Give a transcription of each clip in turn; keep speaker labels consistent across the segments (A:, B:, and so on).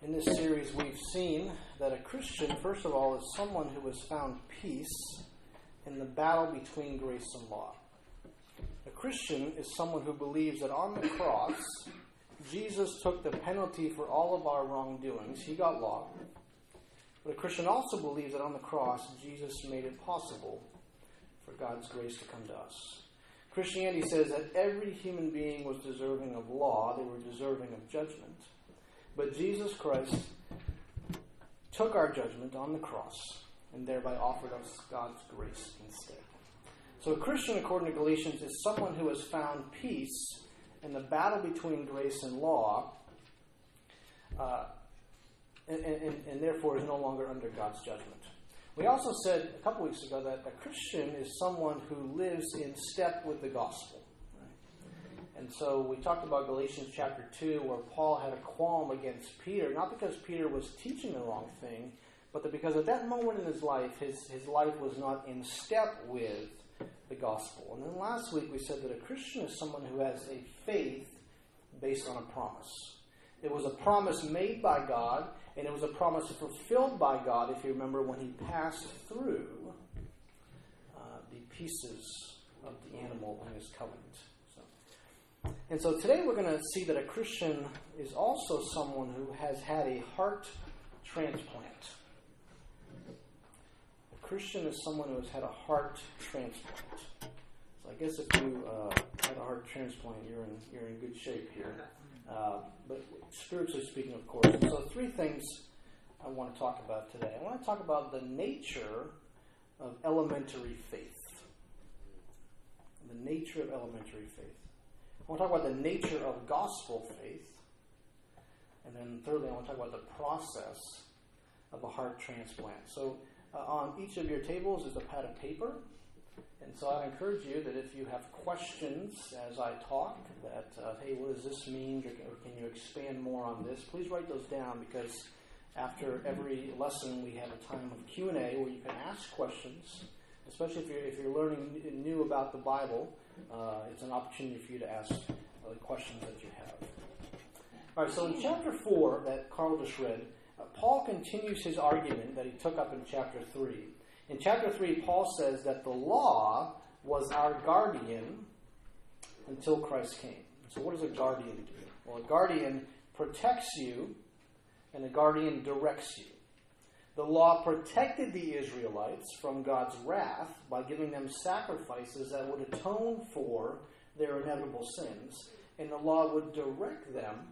A: In this series, we've seen that a Christian, first of all, is someone who has found peace in the battle between grace and law. A Christian is someone who believes that on the cross, Jesus took the penalty for all of our wrongdoings. He got law. But a Christian also believes that on the cross, Jesus made it possible for God's grace to come to us. Christianity says that every human being was deserving of law. They were deserving of judgment. But Jesus Christ took our judgment on the cross and thereby offered us God's grace instead. So a Christian, according to Galatians, is someone who has found peace in the battle between grace and law and therefore is no longer under God's judgment. We also said a couple weeks ago that a Christian is someone who lives in step with the gospel. And so we talked about Galatians chapter 2, where Paul had a qualm against Peter, not because Peter was teaching the wrong thing, but that because at that moment in his life life was not in step with the gospel. And then last week we said that a Christian is someone who has a faith based on a promise. It was a promise made by God, and it was a promise fulfilled by God, if you remember, when he passed through the pieces of the animal in his covenant. And so today we're going to see that a Christian is also someone who has had a heart transplant. A Christian is someone who has had a heart transplant. So I guess if you had a heart transplant, you're in good shape here. But spiritually speaking, of course. And so three things I want to talk about today. I want to talk about the nature of elementary faith. The nature of elementary faith. I want to talk about the nature of gospel faith. And then thirdly, I want to talk about the process of a heart transplant. So on each of your tables is a pad of paper. And so I'd encourage you that if you have questions as I talk, that, hey, what does this mean? Or can you expand more on this? Please write those down, because after every lesson we have a time of Q&A where you can ask questions, especially if you're learning new about the Bible. It's an opportunity for you to ask the questions that you have. All right, so in chapter 4 that Carl just read, Paul continues his argument that he took up in chapter 3. In chapter 3, Paul says that the law was our guardian until Christ came. So what does a guardian do? Well, a guardian protects you, and a guardian directs you. The law protected the Israelites from God's wrath by giving them sacrifices that would atone for their inevitable sins, and the law would direct them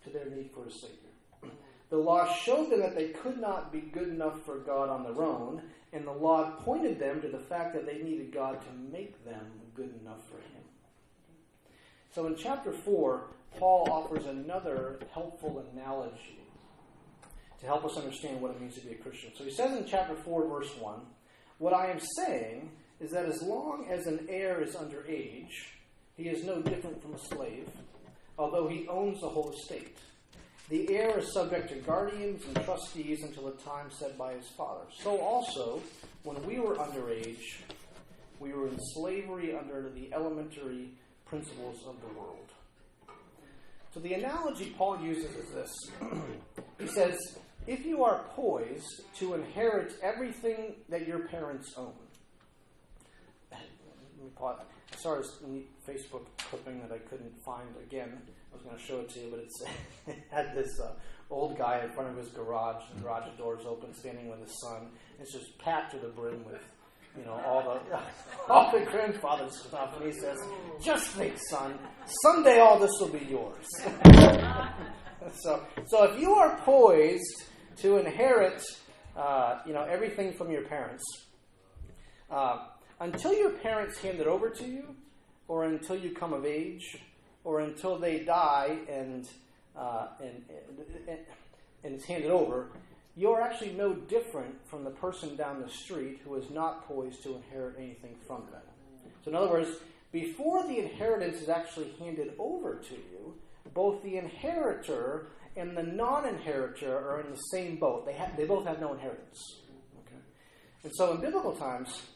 A: to their need for a Savior. The law showed them that they could not be good enough for God on their own, and the law pointed them to the fact that they needed God to make them good enough for Him. So in chapter 4, Paul offers another helpful analogy to help us understand what it means to be a Christian. So he says in chapter 4, verse 1, "What I am saying is that as long as an heir is under age, he is no different from a slave, although he owns the whole estate. The heir is subject to guardians and trustees until the time set by his father. So also, when we were underage, we were in slavery under the elementary principles of the world." So the analogy Paul uses is this. He says, if you are poised to inherit everything that your parents own. Let me pause. I saw this neat Facebook clipping that I couldn't find again. I was going to show it to you, but it had this old guy in front of his garage. The garage doors open, standing with his son. It's just packed to the brim with, all the grandfather stuff. And he says, "Just think, son, someday all this will be yours." So if you are poised to inherit, everything from your parents, until your parents hand it over to you, or until you come of age, or until they die and it's handed over, you're actually no different from the person down the street who is not poised to inherit anything from them. So in other words, before the inheritance is actually handed over to you, both the inheritor and the non-inheritor are in the same boat. They both have no inheritance. Okay? And so in biblical times,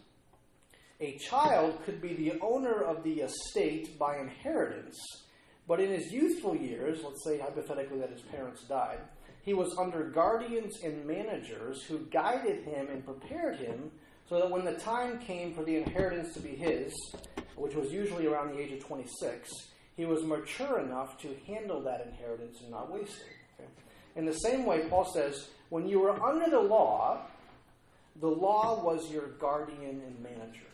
A: a child could be the owner of the estate by inheritance, But in his youthful years, let's say hypothetically that his parents died, he was under guardians and managers who guided him and prepared him so that when the time came for the inheritance to be his, which was usually around the age of 26, he was mature enough to handle that inheritance and not waste it. Okay? In the same way, Paul says, when you were under the law was your guardian and manager.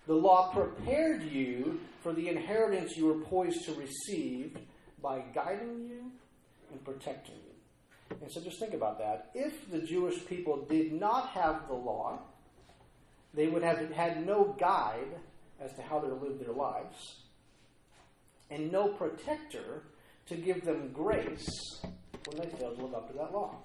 A: The law prepared you for the inheritance you were poised to receive by guiding you and protecting you. And so just think about that. If the Jewish people did not have the law, they would have had no guide as to how to live their lives, and no protector to give them grace when they failed to live up to that law.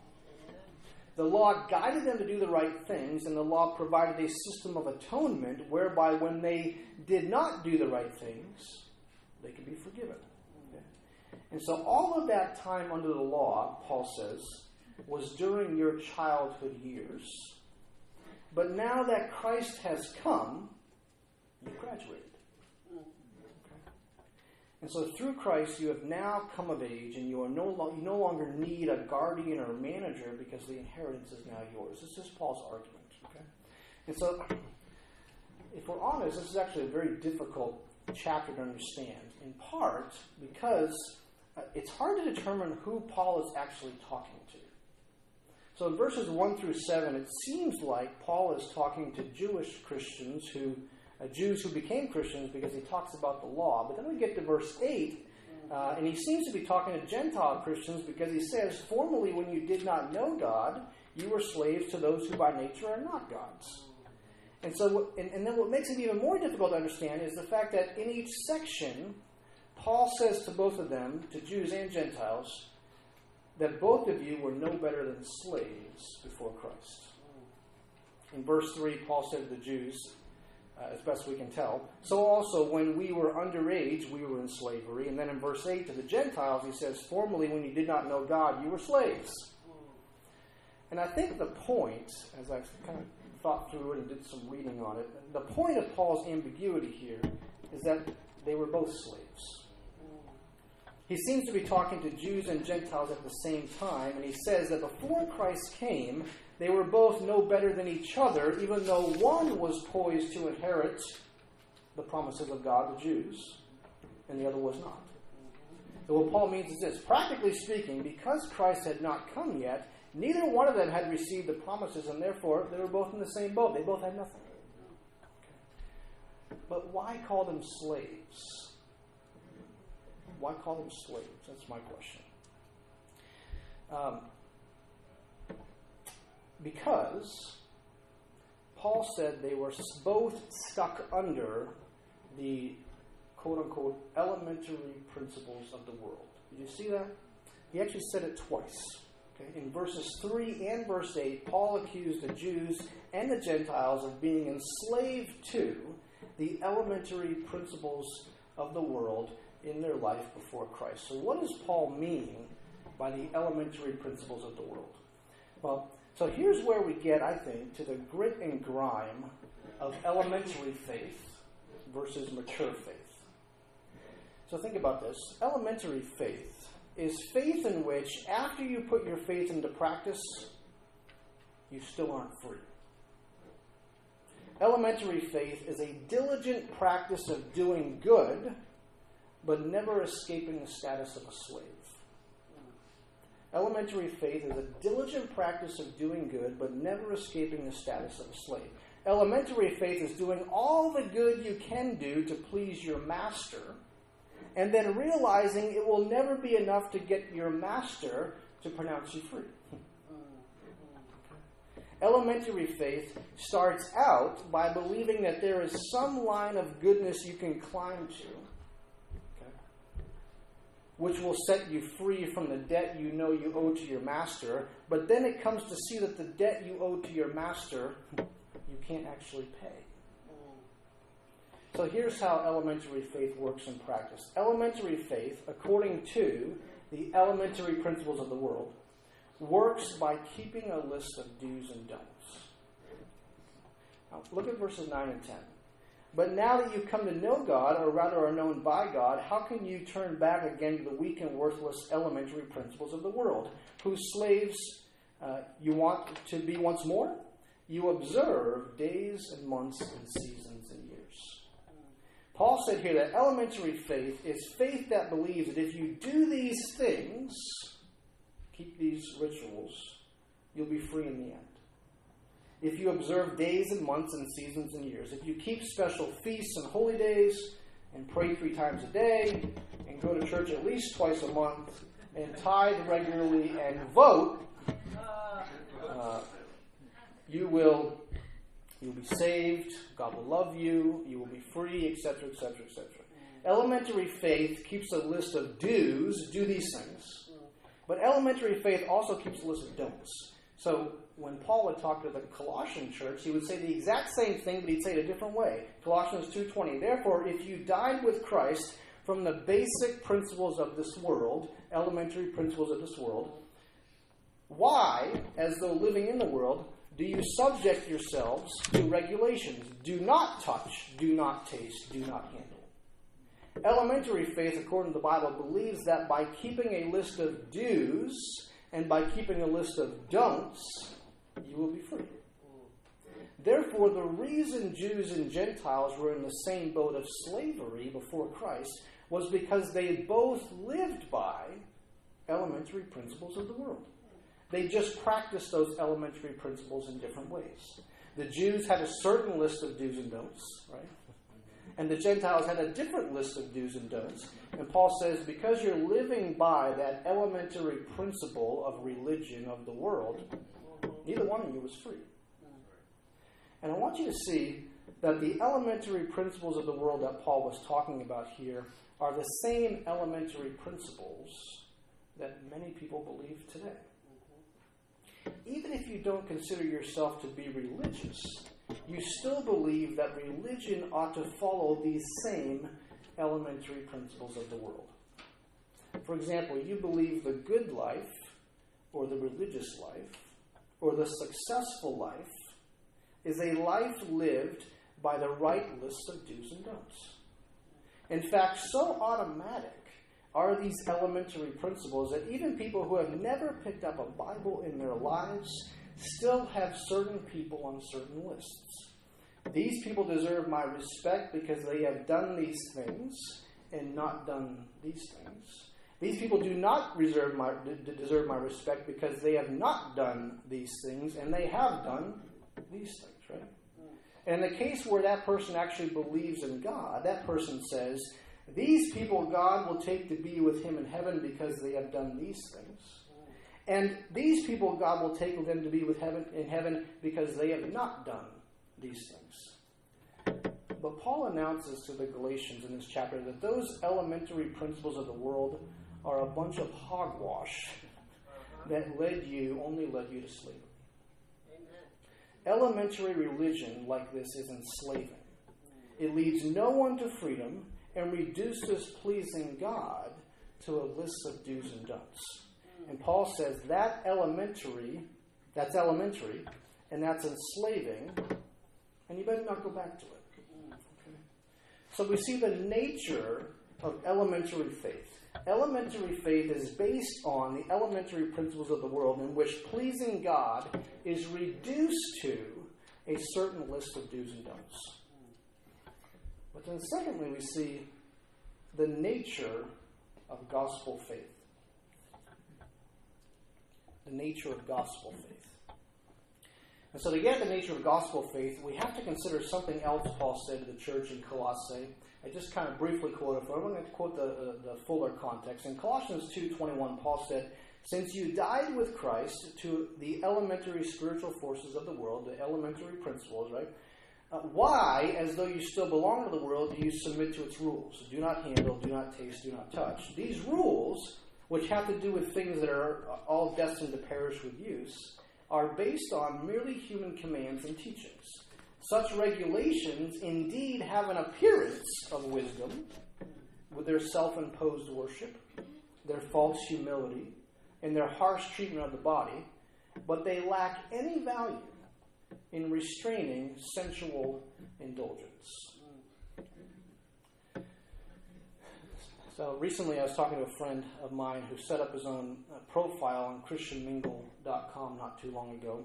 A: The law guided them to do the right things, and the law provided a system of atonement whereby when they did not do the right things, they could be forgiven. Okay? And so all of that time under the law, Paul says, was during your childhood years. But now that Christ has come, you graduated. And so through Christ, you have now come of age, and you no longer need a guardian or manager because the inheritance is now yours. This is Paul's argument. Okay? And so, if we're honest, this is actually a very difficult chapter to understand, in part because it's hard to determine who Paul is actually talking to. So in verses 1 through 7, it seems like Paul is talking to Jewish Christians Jews who became Christians because he talks about the law. But then we get to verse 8, and he seems to be talking to Gentile Christians because he says, formerly when you did not know God, you were slaves to those who by nature are not God's. And so, and then what makes it even more difficult to understand is the fact that in each section, Paul says to both of them, to Jews and Gentiles, that both of you were no better than slaves before Christ. In verse 3, Paul said to the Jews, as best we can tell, so also when we were underage, we were in slavery. And then in verse 8 to the Gentiles, he says, formerly when you did not know God, you were slaves. And I think the point, as I kind of thought through it and did some reading on it, the point of Paul's ambiguity here is that they were both slaves. He seems to be talking to Jews and Gentiles at the same time, and he says that before Christ came, they were both no better than each other, even though one was poised to inherit the promises of God, the Jews, and the other was not. So what Paul means is this. Practically speaking, because Christ had not come yet, neither one of them had received the promises, and therefore they were both in the same boat. They both had nothing. Okay. But why call them slaves? Why call them slaves? That's my question. Because Paul said they were both stuck under the quote-unquote elementary principles of the world. Did you see that? He actually said it twice. Okay? In verses 3 and verse 8, Paul accused the Jews and the Gentiles of being enslaved to the elementary principles of the world in their life before Christ. So what does Paul mean by the elementary principles of the world? Well, so here's where we get, I think, to the grit and grime of elementary faith versus mature faith. So think about this. Elementary faith is faith in which, after you put your faith into practice, you still aren't free. Elementary faith is a diligent practice of doing good, but never escaping the status of a slave. Elementary faith is a diligent practice of doing good, but never escaping the status of a slave. Elementary faith is doing all the good you can do to please your master, and then realizing it will never be enough to get your master to pronounce you free. Elementary faith starts out by believing that there is some line of goodness you can climb to, which will set you free from the debt you know you owe to your master, but then it comes to see that the debt you owe to your master, you can't actually pay. So here's how elementary faith works in practice. Elementary faith, according to the elementary principles of the world, works by keeping a list of do's and don'ts. Now, look at verses 9 and 10. But now that you've come to know God, or rather are known by God, how can you turn back again to the weak and worthless elementary principles of the world, whose slaves you want to be once more? You observe days and months and seasons and years. Paul said here that elementary faith is faith that believes that if you do these things, keep these rituals, you'll be free in the end. If you observe days and months and seasons and years, if you keep special feasts and holy days, and pray 3 times a day, and go to church at least twice a month, and tithe regularly, and vote, you'll be saved, God will love you, you will be free, etc., etc., etc. Elementary faith keeps a list of do's, do these things. But elementary faith also keeps a list of don'ts. So when Paul would talk to the Colossian church, he would say the exact same thing, but he'd say it a different way. Colossians 2:20, therefore, if you died with Christ from the basic principles of this world, elementary principles of this world, why, as though living in the world, do you subject yourselves to regulations? Do not touch, do not taste, do not handle. Elementary faith, according to the Bible, believes that by keeping a list of do's and by keeping a list of don'ts, you will be free. Therefore, the reason Jews and Gentiles were in the same boat of slavery before Christ was because they both lived by elementary principles of the world. They just practiced those elementary principles in different ways. The Jews had a certain list of do's and don'ts, right? And the Gentiles had a different list of do's and don'ts. And Paul says, because you're living by that elementary principle of religion of the world, neither one of you is free. And I want you to see that the elementary principles of the world that Paul was talking about here are the same elementary principles that many people believe today. Even if you don't consider yourself to be religious, you still believe that religion ought to follow these same elementary principles of the world. For example, you believe the good life, or the religious life, or the successful life is a life lived by the right list of do's and don'ts. In fact, so automatic are these elementary principles that even people who have never picked up a Bible in their lives still have certain people on certain lists. These people deserve my respect because they have done these things and not done these things. These people do not deserve my respect because they have not done these things and they have done these things, right? And in the case where that person actually believes in God, that person says, these people God will take to be with him in heaven because they have done these things. And these people God will take them to be with in heaven because they have not done these things. But Paul announces to the Galatians in this chapter that those elementary principles of the world are a bunch of hogwash that only led you to slavery. Elementary religion like this is enslaving. It leads no one to freedom and reduces pleasing God to a list of do's and don'ts. And Paul says that's elementary, and that's enslaving, and you better not go back to it. Okay? So we see the nature of elementary faith. Elementary faith is based on the elementary principles of the world in which pleasing God is reduced to a certain list of do's and don'ts. But then secondly, we see the nature of gospel faith. The nature of gospel faith. And so to get the nature of gospel faith, we have to consider something else Paul said to the church in Colossae. I just kind of briefly quote it for him. I'm going to quote the fuller context. In Colossians 2:21, Paul said, since you died with Christ to the elementary spiritual forces of the world, the elementary principles, right? Why, as though you still belong to the world, do you submit to its rules? Do not handle, do not taste, do not touch. These rules, which have to do with things that are all destined to perish with use, are based on merely human commands and teachings. Such regulations indeed have an appearance of wisdom with their self-imposed worship, their false humility, and their harsh treatment of the body, but they lack any value in restraining sensual indulgence. So recently I was talking to a friend of mine who set up his own profile on christianmingle.com not too long ago.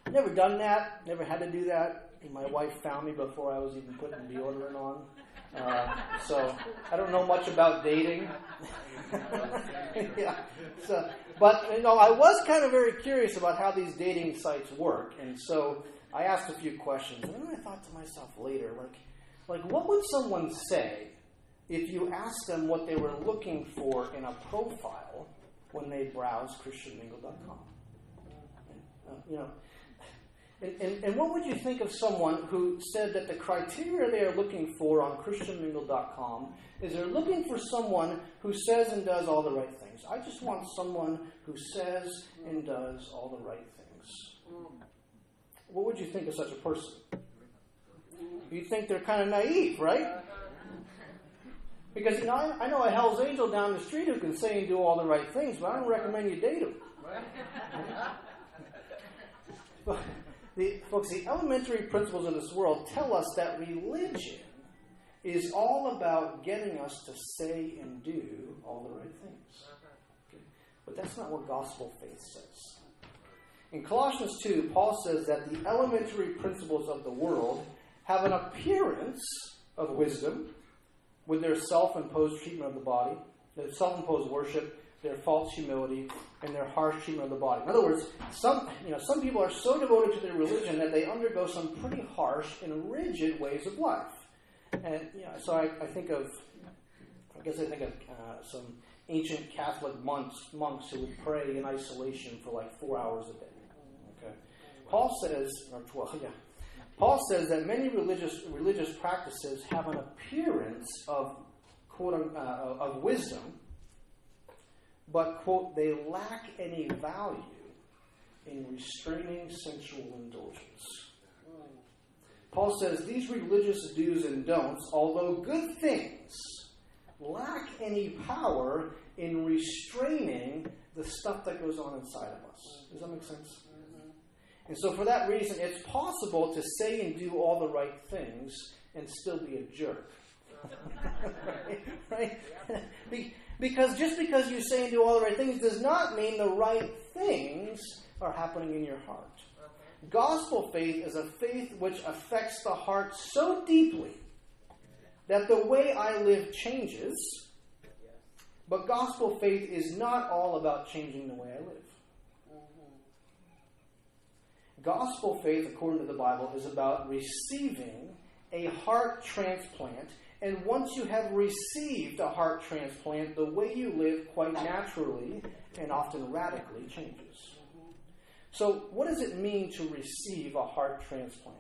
A: I've never done that, never had to do that. My wife found me before I was even putting deodorant on. So I don't know much about dating. Yeah. But I was kind of very curious about how these dating sites work. And so I asked a few questions. And then I thought to myself later, like what would someone say if you asked them what they were looking for in a profile when they browse christianmingle.com? And what would you think of someone who said that the criteria they are looking for on christianmingle.com is they're looking for someone who says and does all the right things? I just want someone who says and does all the right things. What would you think of such a person? You'd think they're kind of naive, right? Because, I know a Hell's Angel down the street who can say and do all the right things, but I don't recommend you date him. Folks, the elementary principles of this world tell us that religion is all about getting us to say and do all the right things. Okay? But that's not what gospel faith says. In Colossians 2, Paul says that the elementary principles of the world have an appearance of wisdom with their self-imposed treatment of the body, their self-imposed worship, their false humility, and their harsh treatment of the body. In other words, some people are so devoted to their religion that they undergo some pretty harsh and rigid ways of life. And so I think of some ancient Catholic monks who would pray in isolation for like 4 hours a day. Okay, Paul says that many religious practices have an appearance of of wisdom, but, quote, they lack any value in restraining sensual indulgence. Paul says these religious do's and don'ts, although good things, lack any power in restraining the stuff that goes on inside of us. Does that make sense? And so for that reason, it's possible to say and do all the right things and still be a jerk. Right? Because just because you say and do all the right things does not mean the right things are happening in your heart. Gospel faith is a faith which affects the heart so deeply that the way I live changes, but gospel faith is not all about changing the way I live. Gospel faith, according to the Bible, is about receiving a heart transplant. And once you have received a heart transplant, the way you live quite naturally and often radically changes. So what does it mean to receive a heart transplant?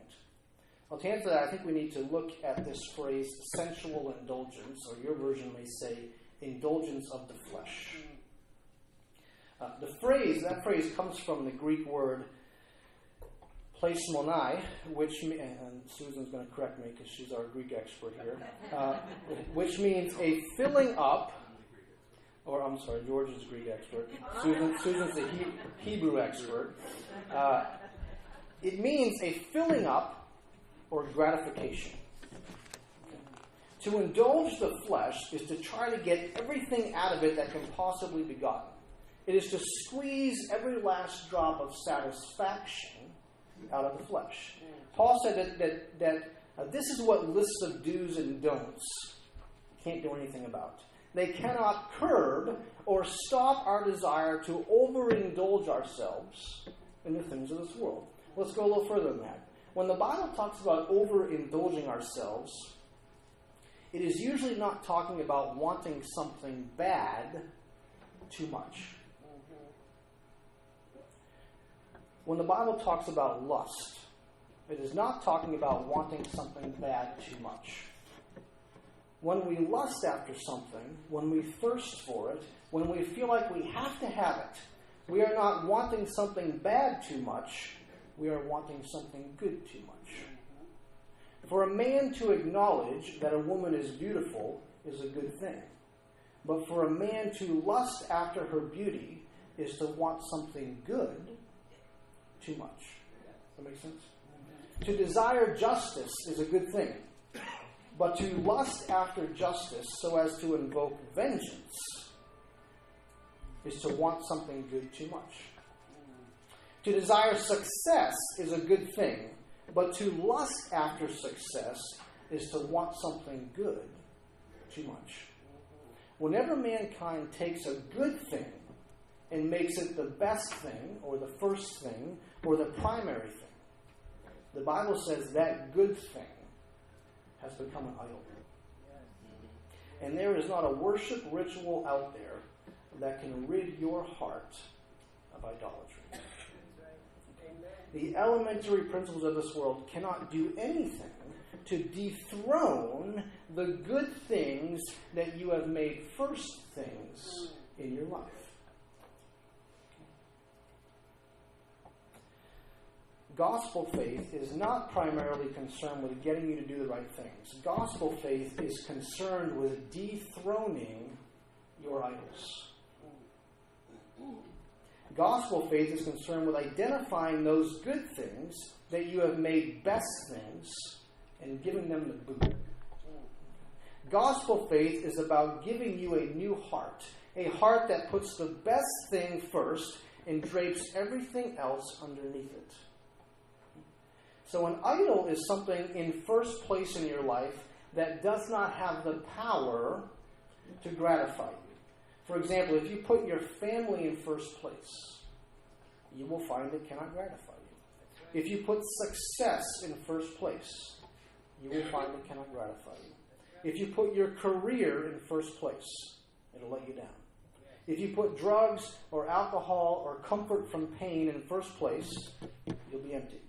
A: Well, to answer that, I think we need to look at this phrase, sensual indulgence, or your version may say, indulgence of the flesh. That phrase comes from the Greek word pleismonai, which, and Susan's going to correct me because she's our Greek expert here, which means a filling up, or I'm sorry, George is the Greek expert. Susan's the Hebrew expert. It means a filling up or gratification. To indulge the flesh is to try to get everything out of it that can possibly be gotten. It is to squeeze every last drop of satisfaction out of the flesh. Paul said that this is what lists of do's and don'ts can't do anything about. They cannot curb or stop our desire to overindulge ourselves in the things of this world. Let's go a little further than that. When the Bible talks about overindulging ourselves, it is usually not talking about wanting something bad too much. When the Bible talks about lust, it is not talking about wanting something bad too much. When we lust after something, when we thirst for it, when we feel like we have to have it, we are not wanting something bad too much, we are wanting something good too much. For a man to acknowledge that a woman is beautiful is a good thing. But for a man to lust after her beauty is to want something good too much. Does that make sense? To desire justice is a good thing. But to lust after justice so as to invoke vengeance is to want something good too much. To desire success is a good thing, but to lust after success is to want something good too much. Whenever mankind takes a good thing and makes it the best thing, or the first thing, or the primary thing, the Bible says that good thing has become an idol. And there is not a worship ritual out there that can rid your heart of idolatry. The elementary principles of this world cannot do anything to dethrone the good things that you have made first things in your life. Gospel faith is not primarily concerned with getting you to do the right things. Gospel faith is concerned with dethroning your idols. Gospel faith is concerned with identifying those good things that you have made best things and giving them the boot. Gospel faith is about giving you a new heart, a heart that puts the best thing first and drapes everything else underneath it. So an idol is something in first place in your life that does not have the power to gratify you. For example, if you put your family in first place, you will find it cannot gratify you. If you put success in first place, you will find it cannot gratify you. If you put your career in first place, it'll let you down. If you put drugs or alcohol or comfort from pain in first place, you'll be empty.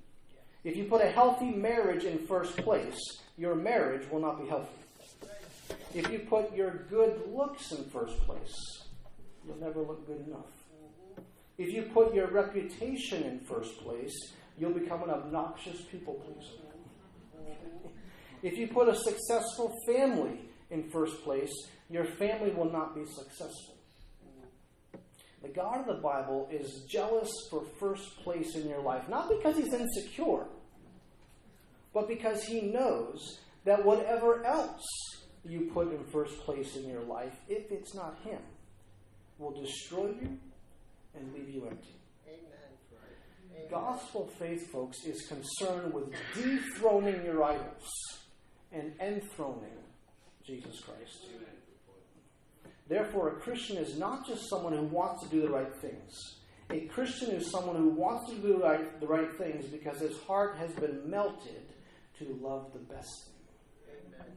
A: If you put a healthy marriage in first place, your marriage will not be healthy. If you put your good looks in first place, you'll never look good enough. If you put your reputation in first place, you'll become an obnoxious people pleaser. If you put a successful family in first place, your family will not be successful. The God of the Bible is jealous for first place in your life, not because he's insecure, but because he knows that whatever else you put in first place in your life, if it's not him, will destroy you and leave you empty. Amen. Gospel faith, folks, is concerned with dethroning your idols and enthroning Jesus Christ. Therefore, a Christian is not just someone who wants to do the right things. A Christian is someone who wants to do the right things because his heart has been melted to love the best thing. Amen.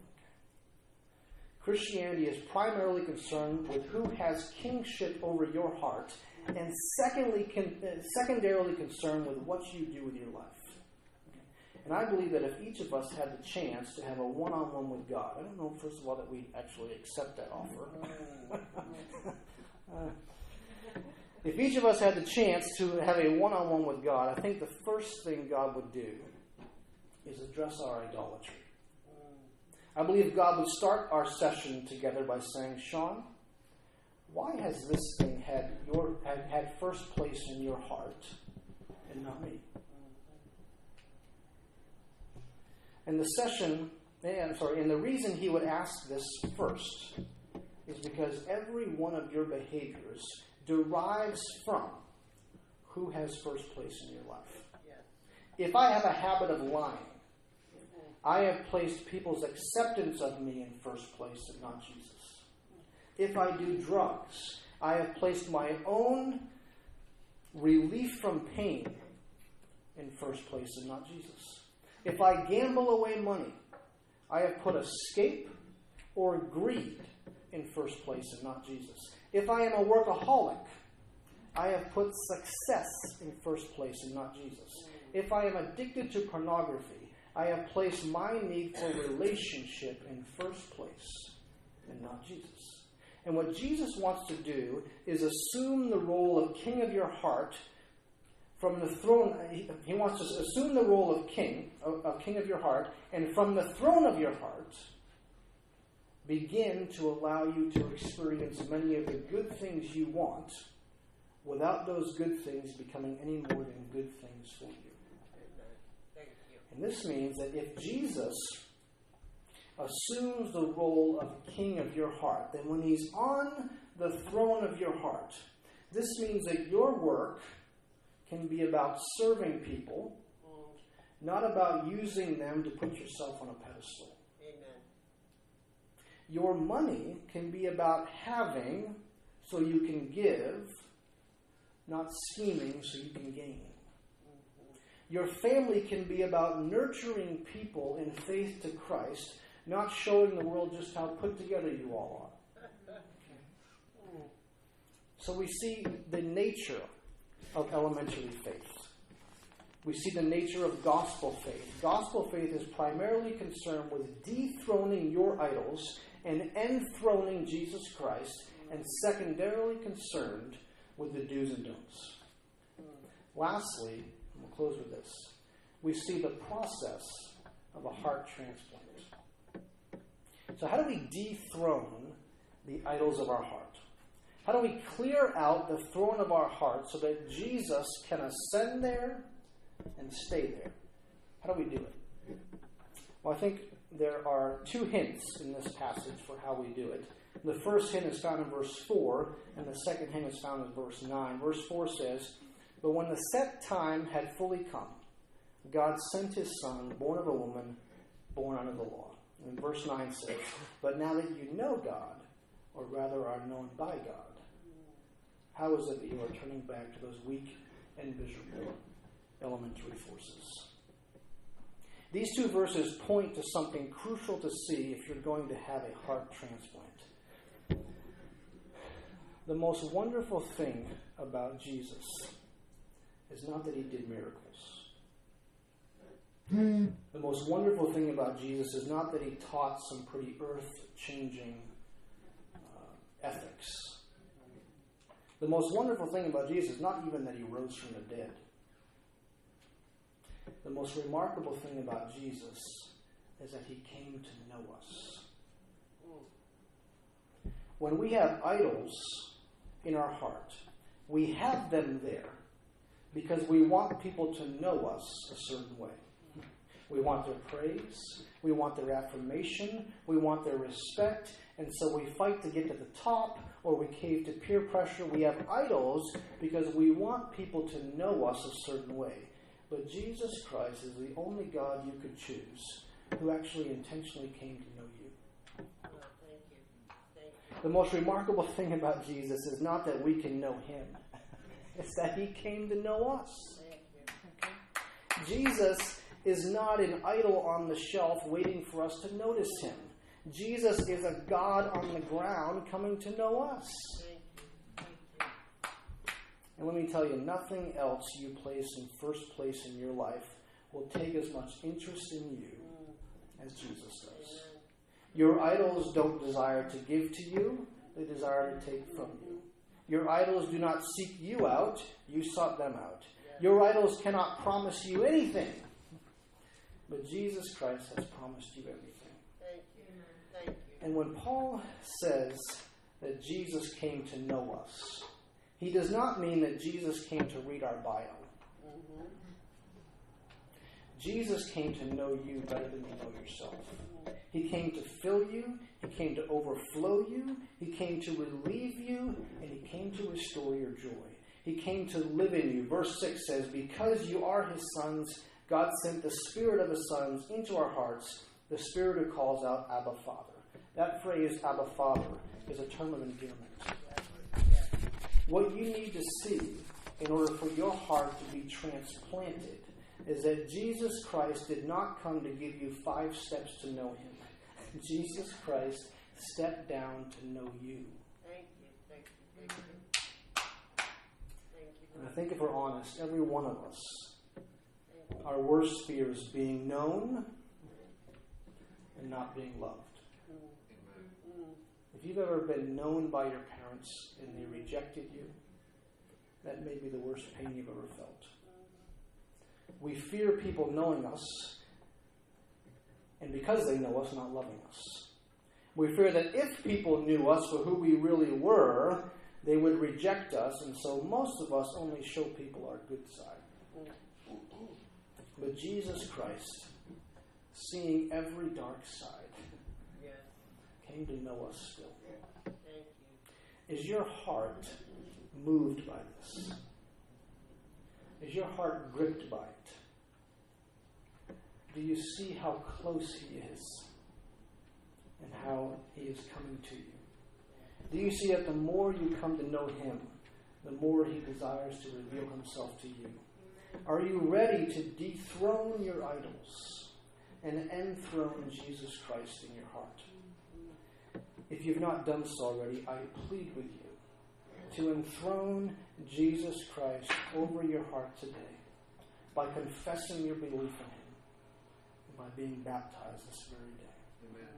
A: Christianity is primarily concerned with who has kingship over your heart, and secondarily concerned with what you do with your life. And I believe that if each of us had the chance to have a one-on-one with God, I don't know, first of all, that we actually accept that offer. If each of us had the chance to have a one-on-one with God, I think the first thing God would do is address our idolatry. I believe God would start our session together by saying, Shaun, why has this thing had first place in your heart and not me? And the reason he would ask this first is because every one of your behaviors derives from who has first place in your life. If I have a habit of lying, I have placed people's acceptance of me in first place and not Jesus. If I do drugs, I have placed my own relief from pain in first place and not Jesus. If I gamble away money, I have put escape or greed in first place and not Jesus. If I am a workaholic, I have put success in first place and not Jesus. If I am addicted to pornography, I have placed my need for relationship in first place and not Jesus. And what Jesus wants to do is assume the role of king of your heart from the throne. He wants to assume the role of king of your heart, and from the throne of your heart, begin to allow you to experience many of the good things you want without those good things becoming any more than good things for you. And this means that if Jesus assumes the role of king of your heart, then when he's on the throne of your heart, this means that your work can be about serving people, not about using them to put yourself on a pedestal.
B: Amen.
A: Your money can be about having so you can give, not scheming so you can gain. Your family can be about nurturing people in faith to Christ, not showing the world just how put together you all are. So we see the nature of elementary faith. We see the nature of gospel faith. Gospel faith is primarily concerned with dethroning your idols and enthroning Jesus Christ, and secondarily concerned with the do's and don'ts. Lastly, and we'll close with this, we see the process of a heart transplant. So how do we dethrone the idols of our heart? How do we clear out the throne of our heart so that Jesus can ascend there and stay there? How do we do it? Well, I think there are two hints in this passage for how we do it. The first hint is found in verse 4, and the second hint is found in verse 9. Verse 4 says, "But when the set time had fully come, God sent his Son, born of a woman, born under the law." And verse 9 says, "But now that you know God, or rather are known by God, how is it that you are turning back to those weak and miserable elementary forces?" These two verses point to something crucial to see if you're going to have a heart transplant. The most wonderful thing about Jesus is not that he did miracles. The most wonderful thing about Jesus is not that he taught some pretty earth-changing ethics. The most wonderful thing about Jesus is not even that he rose from the dead. The most remarkable thing about Jesus is that he came to know us. When we have idols in our heart, we have them there because we want people to know us a certain way. We want their praise, we want their affirmation, we want their respect, and so we fight to get to the top, or we cave to peer pressure. We have idols because we want people to know us a certain way. But Jesus Christ is the only God you could choose who actually intentionally came to know you.
B: Oh, thank you. Thank you.
A: The most remarkable thing about Jesus is not that we can know him. It's that he came to know us.
B: Thank you.
A: Okay? Jesus is not an idol on the shelf waiting for us to notice him. Jesus is a God on the ground coming to know us.
B: Thank you. Thank you.
A: And let me tell you, nothing else you place in first place in your life will take as much interest in you as Jesus does.
B: Amen.
A: Your idols don't desire to give to you, they desire to take from you. Your idols do not seek you out, you sought them out. Your idols cannot promise you anything, but Jesus Christ has promised you everything.
B: Thank you. Thank you.
A: And when Paul says that Jesus came to know us, he does not mean that Jesus came to read our bio.
B: Mm-hmm.
A: Jesus came to know you better than you know yourself. He came to fill you, he came to overflow you, he came to relieve you, and he came to restore your joy. He came to live in you. Verse 6 says, "Because you are his sons, God sent the Spirit of his sons into our hearts, the Spirit who calls out, Abba, Father." That phrase, Abba, Father, is a term of endearment. What you need to see in order for your heart to be transplanted is that Jesus Christ did not come to give you 5 steps to know him. Jesus Christ stepped down to know you.
B: Thank you. Thank you. Thank you. Thank you.
A: And I think if we're honest, every one of us, our worst fear is being known and not being loved. If you've ever been known by your parents and they rejected you, that may be the worst pain you've ever felt. We fear people knowing us, and because they know us, not loving us. We fear that if people knew us for who we really were, they would reject us, and so most of us only show people our good side. But Jesus Christ, seeing every dark side, came to know us still.
B: Thank you.
A: Is your heart moved by this? Is your heart gripped by it? Do you see how close He is and how He is coming to you? Do you see that the more you come to know Him, the more He desires to reveal Himself to you? Are you ready to dethrone your idols and enthrone Jesus Christ in your heart? If you've not done so already, I plead with you to enthrone Jesus Christ over your heart today by confessing your belief in Him and by being baptized this very day.
C: Amen.